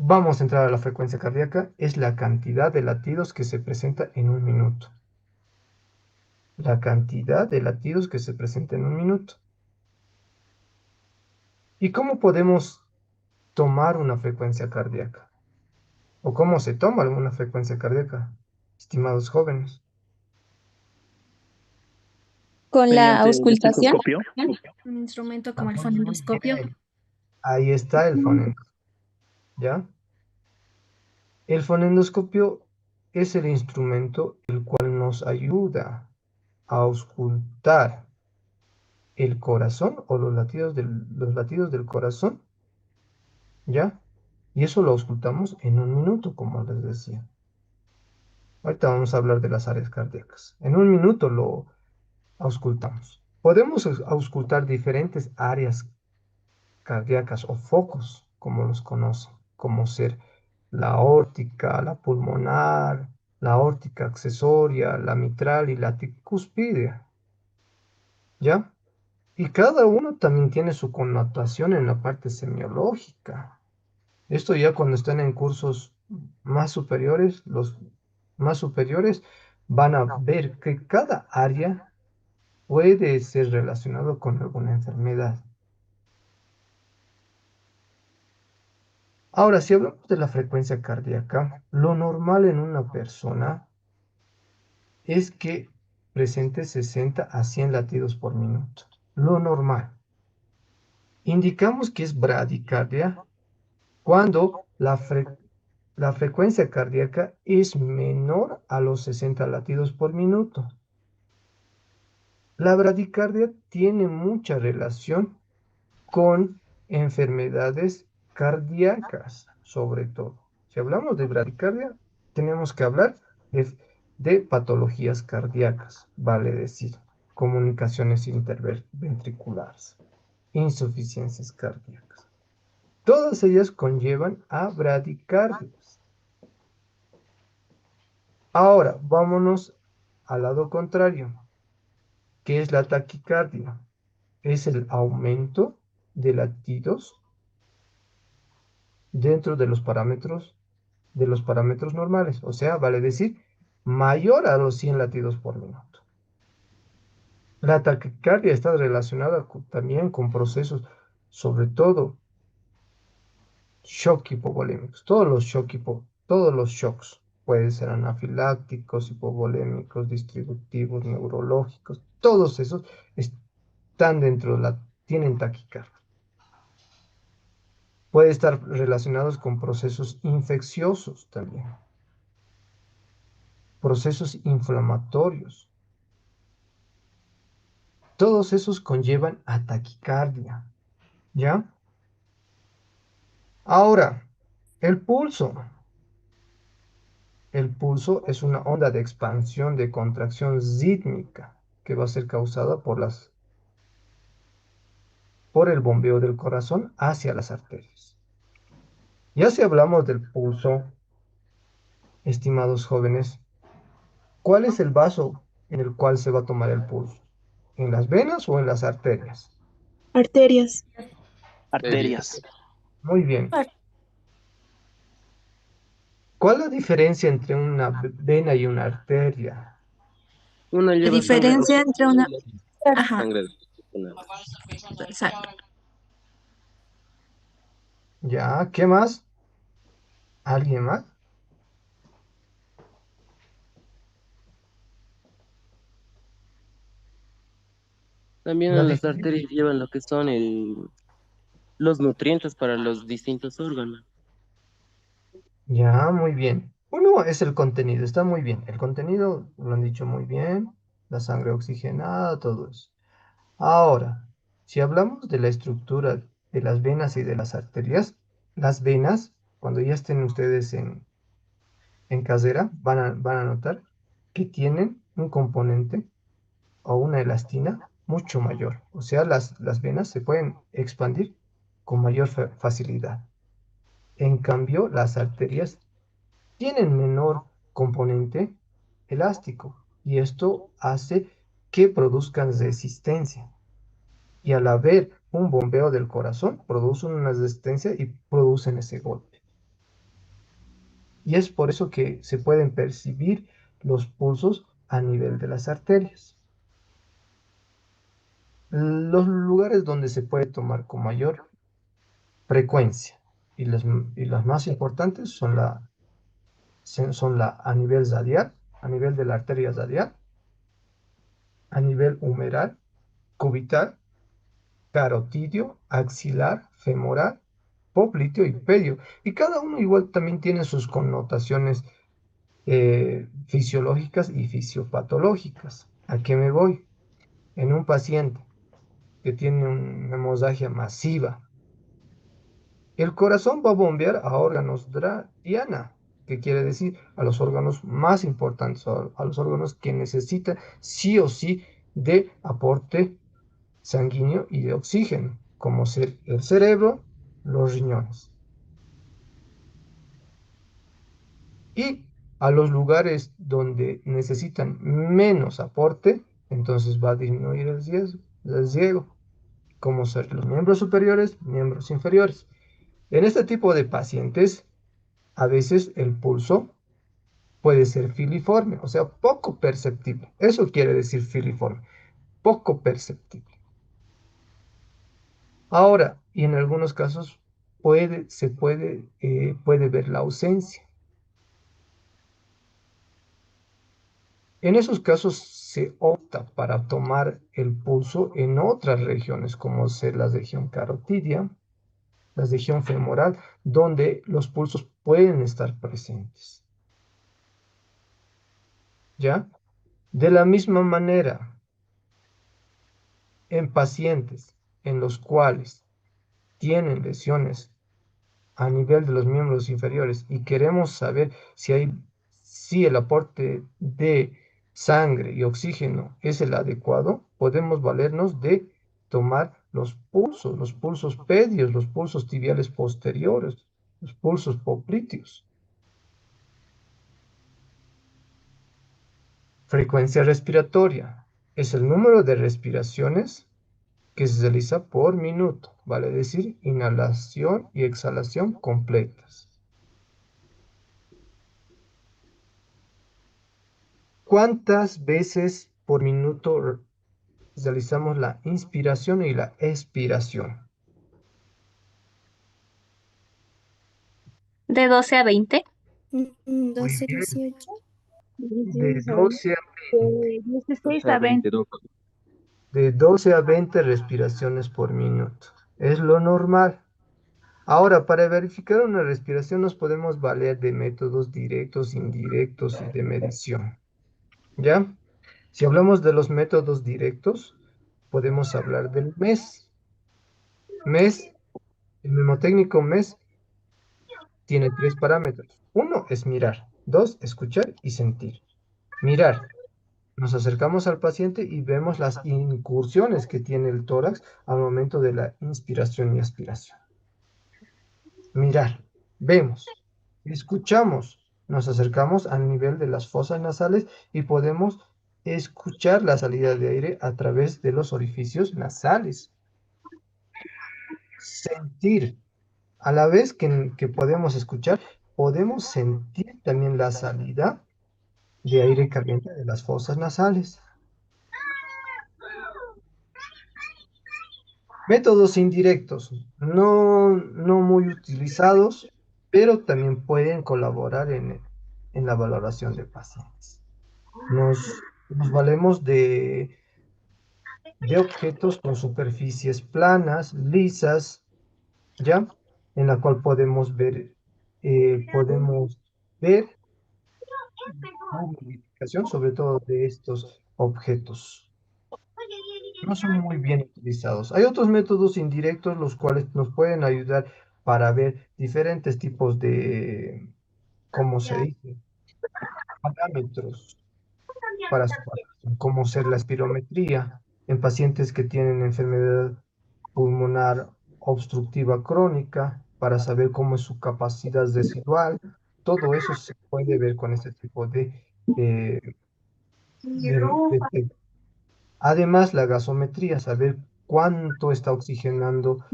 Vamos a entrar a la frecuencia cardíaca. Es la cantidad de latidos que se presenta en un minuto. La cantidad de latidos que se presenta en un minuto. ¿Y cómo podemos tomar una frecuencia cardíaca? ¿O cómo se toma una frecuencia cardíaca, estimados jóvenes? Con la Mediante el auscultación, estetoscopio. Un instrumento Ah, como el muy fonendoscopio. bien. Ahí está el fonendoscopio, ¿ya? El fonendoscopio es el instrumento el cual nos ayuda a auscultar el corazón o los latidos del corazón, ¿ya? Y eso lo auscultamos en un minuto, como les decía. Ahorita vamos a hablar de las áreas cardíacas. En un minuto lo auscultamos. Podemos auscultar diferentes áreas cardíacas o focos, como los conocen, como ser la aórtica, la pulmonar, la aórtica accesoria, la mitral y la tricuspidea, ¿ya? Y cada uno también tiene su connotación en la parte semiológica. Esto ya cuando están en cursos más superiores, los más superiores van a ver que cada área puede ser relacionado con alguna enfermedad. Ahora, si hablamos de la frecuencia cardíaca, lo normal en una persona es que presente 60 a 100 latidos por minuto. Lo normal. Indicamos que es bradicardia cuando la frecuencia cardíaca es menor a los 60 latidos por minuto. La bradicardia tiene mucha relación con enfermedades cardíacas, sobre todo. Si hablamos de bradicardia, tenemos que hablar de patologías cardíacas, vale decir, comunicaciones interventriculares, insuficiencias cardíacas. Todas ellas conllevan a bradicardias. Ahora, vámonos al lado contrario, que es la taquicardia. Es el aumento de latidos dentro de los parámetros normales, o sea, vale decir, mayor a los 100 latidos por minuto. La taquicardia está relacionada también con procesos, sobre todo shock hipovolémicos, todos los shocks, pueden ser anafilácticos, hipovolémicos, distributivos, neurológicos, todos esos están tienen taquicardia. Puede estar relacionados con procesos infecciosos también, procesos inflamatorios. Todos esos conllevan a taquicardia, ¿ya? Ahora, el pulso. El pulso es una onda de expansión de contracción rítmica que va a ser causada por el bombeo del corazón hacia las arterias. Ya si hablamos del pulso, estimados jóvenes, ¿cuál es el vaso en el cual se va a tomar el pulso? ¿En las venas o en las arterias? arterias. Arterias. Muy bien. ¿Cuál es la diferencia entre una vena y una arteria? Una La lleva sangre diferencia entre una... Ajá, sangre oxigenada. exacto. ¿Ya? ¿Qué más? ¿Alguien más? También La en las diferencia. arterias llevan lo que son los nutrientes para los distintos órganos. Ya, muy bien. Uno es el contenido, está muy bien. El contenido lo han dicho muy bien. La sangre oxigenada, todo eso. Ahora, si hablamos de la estructura de las venas y de las arterias, las venas, cuando ya estén ustedes en casera, van a notar que tienen un componente o una elastina mucho mayor. O sea, las venas se pueden expandir con mayor facilidad. En cambio, las arterias tienen menor componente elástico y esto hace que produzcan resistencia. Y al haber un bombeo del corazón, producen una resistencia y producen ese golpe. Y es por eso que se pueden percibir los pulsos a nivel de las arterias. Los lugares donde se puede tomar con mayor frecuencia y las más importantes son a nivel radial, a nivel de la arteria radial, a nivel humeral, cubital, carotidio, axilar, femoral, popliteo y pedio. Y cada uno igual también tiene sus connotaciones fisiológicas y fisiopatológicas. ¿A qué me voy? En un paciente que tiene una hemorragia masiva, el corazón va a bombear a órganos diana, que quiere decir a los órganos más importantes, a los órganos que necesitan sí o sí de aporte sanguíneo y de oxígeno, como ser el cerebro, los riñones. Y a los lugares donde necesitan menos aporte, entonces va a disminuir el riesgo, como ser los miembros superiores, miembros inferiores. En este tipo de pacientes, a veces el pulso puede ser filiforme, o sea, poco perceptible. Eso quiere decir filiforme, poco perceptible. Ahora, y en algunos casos puede ver la ausencia. En esos casos se opta para tomar el pulso en otras regiones, como ser la región carotidia, la región femoral, donde los pulsos pueden estar presentes. ¿Ya? De la misma manera, en pacientes en los cuales tienen lesiones a nivel de los miembros inferiores y queremos saber si el aporte de sangre y oxígeno es el adecuado, podemos valernos de tomar los pulsos pedios, los pulsos tibiales posteriores, los pulsos popliteos. Frecuencia respiratoria es el número de respiraciones que se realiza por minuto, vale decir, inhalación y exhalación completas. ¿Cuántas veces por minuto realizamos la inspiración y la expiración? De 12 a 20. Muy 12, bien, 18. de 12 a 20, 16 12 a a 20, 20. doctor. de 12 a 20 respiraciones por minuto. Es lo normal. Ahora, para verificar una respiración nos podemos valer de métodos directos, indirectos y de medición. ¿Ya? Si hablamos de los métodos directos, podemos hablar del MES. MES, el mnemotécnico MES tiene tres parámetros. Uno es mirar, dos, escuchar y sentir. Mirar, nos acercamos al paciente y vemos las incursiones que tiene el tórax al momento de la inspiración y expiración. Mirar, vemos, escuchamos, nos acercamos al nivel de las fosas nasales y podemos escuchar la salida de aire a través de los orificios nasales. Sentir, a la vez que podemos escuchar, podemos sentir también la salida de aire caliente de las fosas nasales. Métodos indirectos, no muy utilizados, pero también pueden colaborar en la valoración de pacientes. Nos valemos de objetos con superficies planas, lisas, ¿ya? En la cual podemos ver la modificación, sobre todo de estos objetos. No son muy bien utilizados. Hay otros métodos indirectos los cuales nos pueden ayudar para ver diferentes tipos de, ¿cómo se dice? Parámetros para su valoración, como ser la espirometría en pacientes que tienen enfermedad pulmonar obstructiva crónica, para saber cómo es su capacidad residual. Todo eso se puede ver con este tipo eh, de además, la gasometría, saber cuánto está oxigenando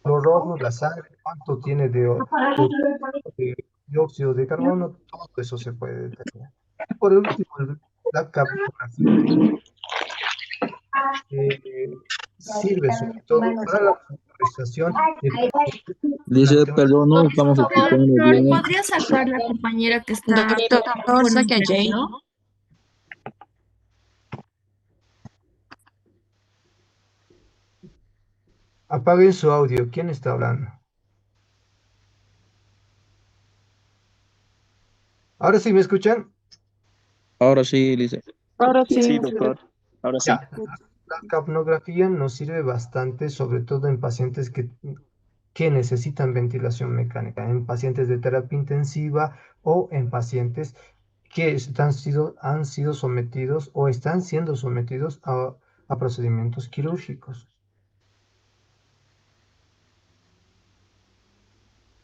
cloruro, la sangre, cuánto tiene de dióxido de carbono, todo eso se puede determinar. Y por último, la capnografía eh, sirve sobre todo para la visualización de pacientes Dice, durante una perdón, no estamos escuchando Flor, bien. ¿podría sacar la compañera que está Doctor, con saque a usted, Jay. no? Apaguen su audio. ¿Quién está hablando? ¿Ahora sí me escuchan? Ahora sí, dice. Ahora Sí, sí. doctor. Ahora sí. Ya. La capnografía nos sirve bastante, sobre todo en pacientes que necesitan ventilación mecánica, en pacientes de terapia intensiva o en pacientes que han sido sometidos o están siendo sometidos a procedimientos quirúrgicos.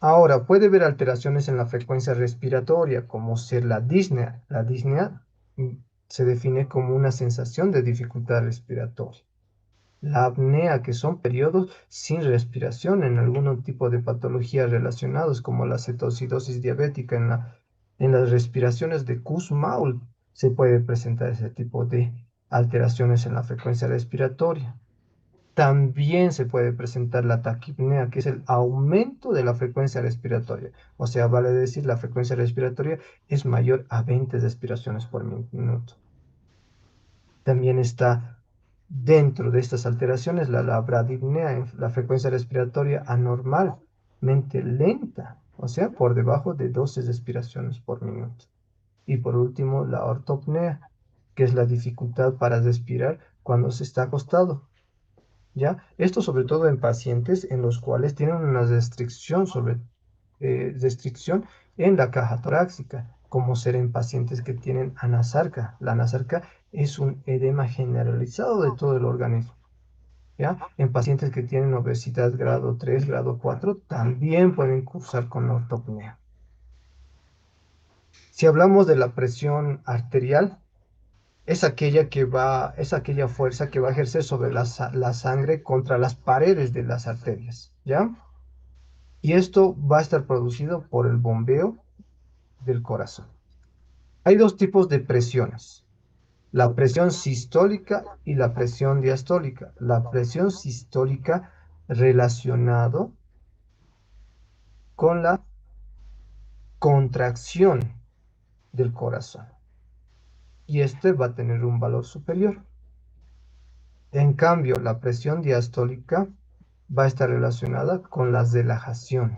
Ahora, puede haber alteraciones en la frecuencia respiratoria, como ser la disnea. La disnea se define como una sensación de dificultad respiratoria. La apnea, que son periodos sin respiración en algún tipo de patologías relacionadas, como la cetoacidosis diabética en las respiraciones de Kussmaul, se puede presentar ese tipo de alteraciones en la frecuencia respiratoria. También se puede presentar la taquipnea, que es el aumento de la frecuencia respiratoria. O sea, vale decir, la frecuencia respiratoria es mayor a 20 respiraciones por minuto. También está dentro de estas alteraciones la bradipnea, la frecuencia respiratoria anormalmente lenta, o sea, por debajo de 12 respiraciones por minuto. Y por último, la ortopnea, que es la dificultad para respirar cuando se está acostado. ¿Ya? Esto sobre todo en pacientes en los cuales tienen una restricción en la caja torácica, como ser en pacientes que tienen anasarca. La anasarca es un edema generalizado de todo el organismo. ¿Ya? En pacientes que tienen obesidad grado 3, grado 4, también pueden cursar con ortopnea. Si hablamos de la presión arterial, es aquella fuerza que va a ejercer sobre la sangre contra las paredes de las arterias, ¿ya? Y esto va a estar producido por el bombeo del corazón. Hay dos tipos de presiones, la presión sistólica y la presión diastólica. La presión sistólica relacionado con la contracción del corazón y este va a tener un valor superior. En cambio, la presión diastólica va a estar relacionada con la relajación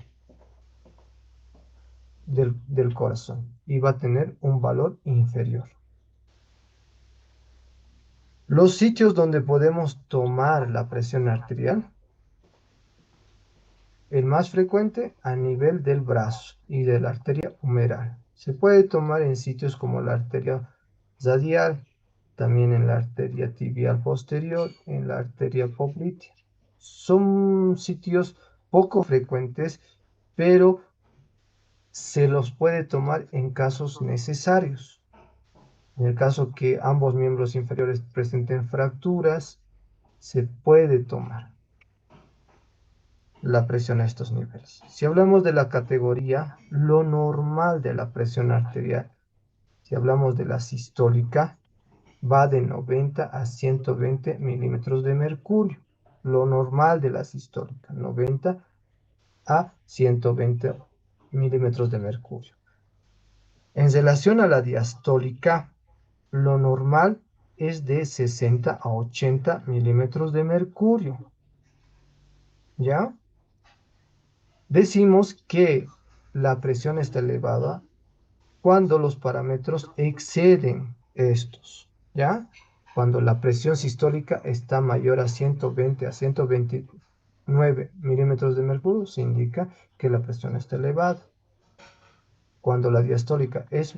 del corazón y va a tener un valor inferior. Los sitios donde podemos tomar la presión arterial, el más frecuente a nivel del brazo y de la arteria humeral. Se puede tomar en sitios como la arteria radial, también en la arteria tibial posterior, en la arteria poplitea. Son sitios poco frecuentes, pero se los puede tomar en casos necesarios. En el caso que ambos miembros inferiores presenten fracturas, se puede tomar la presión a estos niveles. Si hablamos de la categoría, lo normal de la presión arterial, si hablamos de la sistólica, va de 90 a 120 milímetros de mercurio. Lo normal de la sistólica, 90 a 120 milímetros de mercurio. En relación a la diastólica, lo normal es de 60 a 80 milímetros de mercurio. ¿Ya? Decimos que la presión está elevada cuando los parámetros exceden estos. ¿Ya? Cuando la presión sistólica está mayor a 120 a 129 milímetros de mercurio, se indica que la presión está elevada. Cuando la diastólica es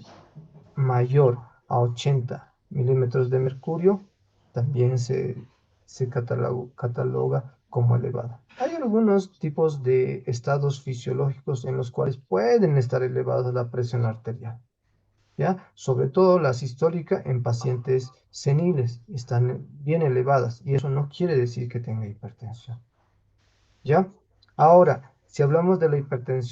mayor a 80 milímetros de mercurio, también se cataloga como elevada. Hay algunos tipos de estados fisiológicos en los cuales pueden estar elevadas la presión arterial, ¿ya? Sobre todo la sistólica en pacientes seniles están bien elevadas y eso no quiere decir que tenga hipertensión, ¿ya? Ahora, si hablamos de la hipertensión